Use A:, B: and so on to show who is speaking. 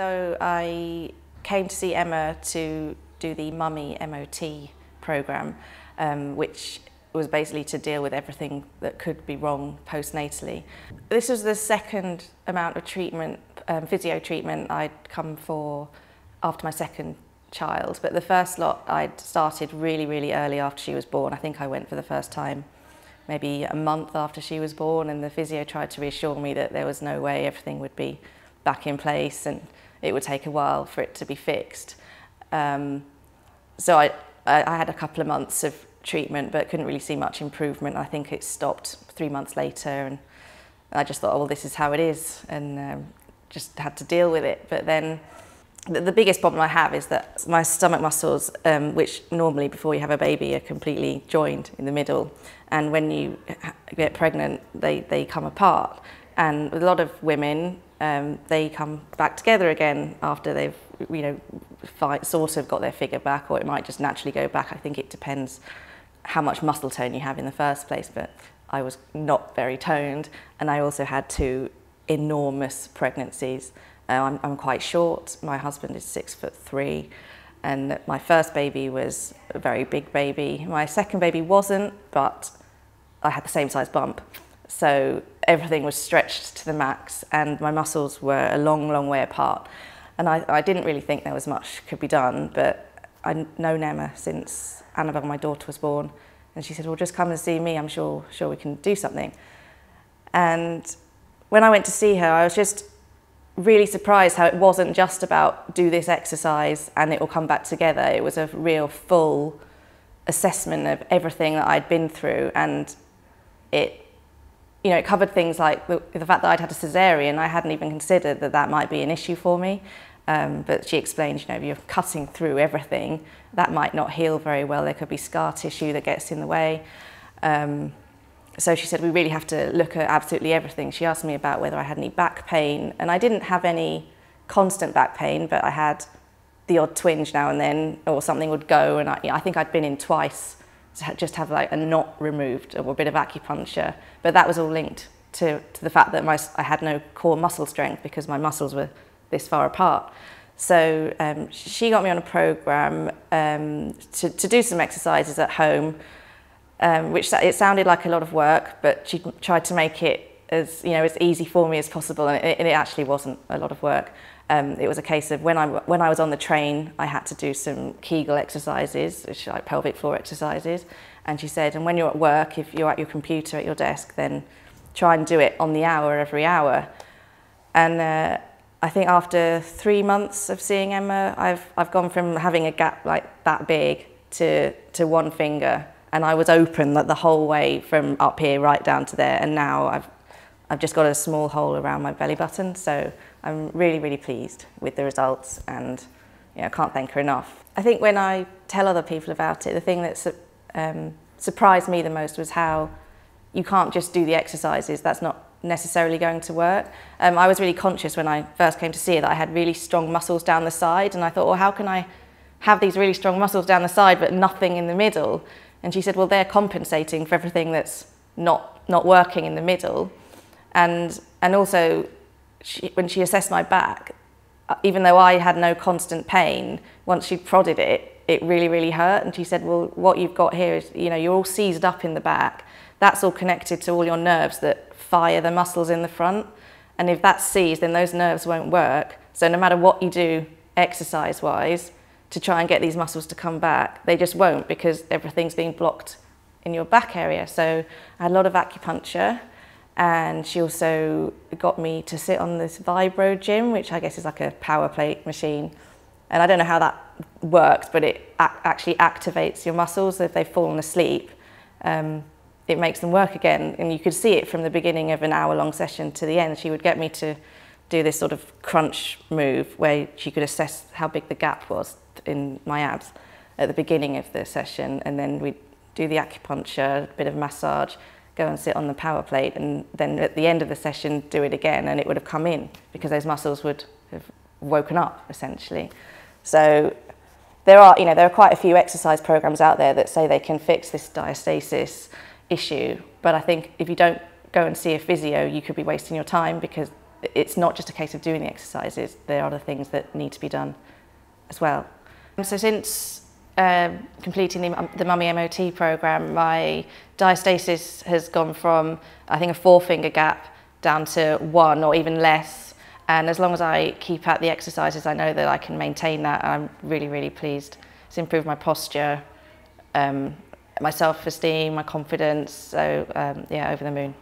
A: So I came to see Emma to do the Mummy MOT programme, which was basically to deal with everything that could be wrong postnatally. This was the second amount of treatment, physio treatment I'd come for after my second child, but the first lot I'd started really, really early after she was born. I think I went for the first time maybe a month after she was born, and the physio tried to reassure me that there was no way everything would be back in place and it would take a while for it to be fixed. So I had a couple of months of treatment but couldn't really see much improvement. I think it stopped 3 months later, and I just thought, oh, well, this is how it is, and just had to deal with it. But then the biggest problem I have is that my stomach muscles, which normally before you have a baby are completely joined in the middle, and when you get pregnant they come apart, and with a lot of women they come back together again after they've sort of got their figure back, or it might just naturally go back. I think it depends how much muscle tone you have in the first place, but I was not very toned, and I also had 2 enormous pregnancies. I'm quite short, my husband is 6'3", and my first baby was a very big baby. My second baby wasn't, but I had the same size bump. So everything was stretched to the max, and my muscles were a long, long way apart. And I didn't really think there was much could be done, but I'd known Emma since Annabelle, my daughter, was born, and she said, well, just come and see me, I'm sure we can do something. And when I went to see her, I was just really surprised how it wasn't just about do this exercise and it will come back together. It was a real full assessment of everything that I'd been through, and it covered things like the fact that I'd had a cesarean. I hadn't even considered that might be an issue for me. But she explained, if you're cutting through everything, that might not heal very well. There could be scar tissue that gets in the way. So she said, we really have to look at absolutely everything. She asked me about whether I had any back pain, and I didn't have any constant back pain, but I had the odd twinge now and then, or something would go, and I think I'd been in twice to just have like a knot removed or a bit of acupuncture, but that was all linked to the fact that I had no core muscle strength because my muscles were this far apart. So she got me on a program to do some exercises at home, which it sounded like a lot of work, but she tried to make it as as easy for me as possible, and it actually wasn't a lot of work. It was a case of when I was on the train, I had to do some Kegel exercises, which are like pelvic floor exercises, and she said, and when you're at work, if you're at your computer at your desk, then try and do it on the hour every hour. And I think after 3 months of seeing Emma, I've gone from having a gap like that big to 1 finger, and I was open like the whole way from up here right down to there, and now I've just got a small hole around my belly button. So I'm really, really pleased with the results, and I can't thank her enough. I think when I tell other people about it, the thing that surprised me the most was how you can't just do the exercises. That's not necessarily going to work. I was really conscious when I first came to see her that I had really strong muscles down the side, and I thought, well, how can I have these really strong muscles down the side but nothing in the middle? And she said, well, they're compensating for everything that's not working in the middle. And also, when she assessed my back, even though I had no constant pain, once she prodded it, it really, really hurt. And she said, well, what you've got here is, you're all seized up in the back. That's all connected to all your nerves that fire the muscles in the front. And if that's seized, then those nerves won't work. So no matter what you do exercise-wise to try and get these muscles to come back, they just won't, because everything's being blocked in your back area. So I had a lot of acupuncture. And she also got me to sit on this vibro gym, which I guess is like a power plate machine. And I don't know how that works, but it actually activates your muscles. So if they've fallen asleep, it makes them work again. And you could see it from the beginning of an hour-long session to the end. She would get me to do this sort of crunch move where she could assess how big the gap was in my abs at the beginning of the session. And then we'd do the acupuncture, a bit of massage, go and sit on the power plate, and then at the end of the session do it again, and it would have come in because those muscles would have woken up essentially. So there are quite a few exercise programs out there that say they can fix this diastasis issue, but I think if you don't go and see a physio, you could be wasting your time, because it's not just a case of doing the exercises, there are other things that need to be done as well. So since completing the Mummy MOT programme, my diastasis has gone from, I think, a 4-finger gap down to 1 or even less. And as long as I keep at the exercises, I know that I can maintain that. I'm really, really pleased. It's improved my posture, my self-esteem, my confidence. So yeah, over the moon.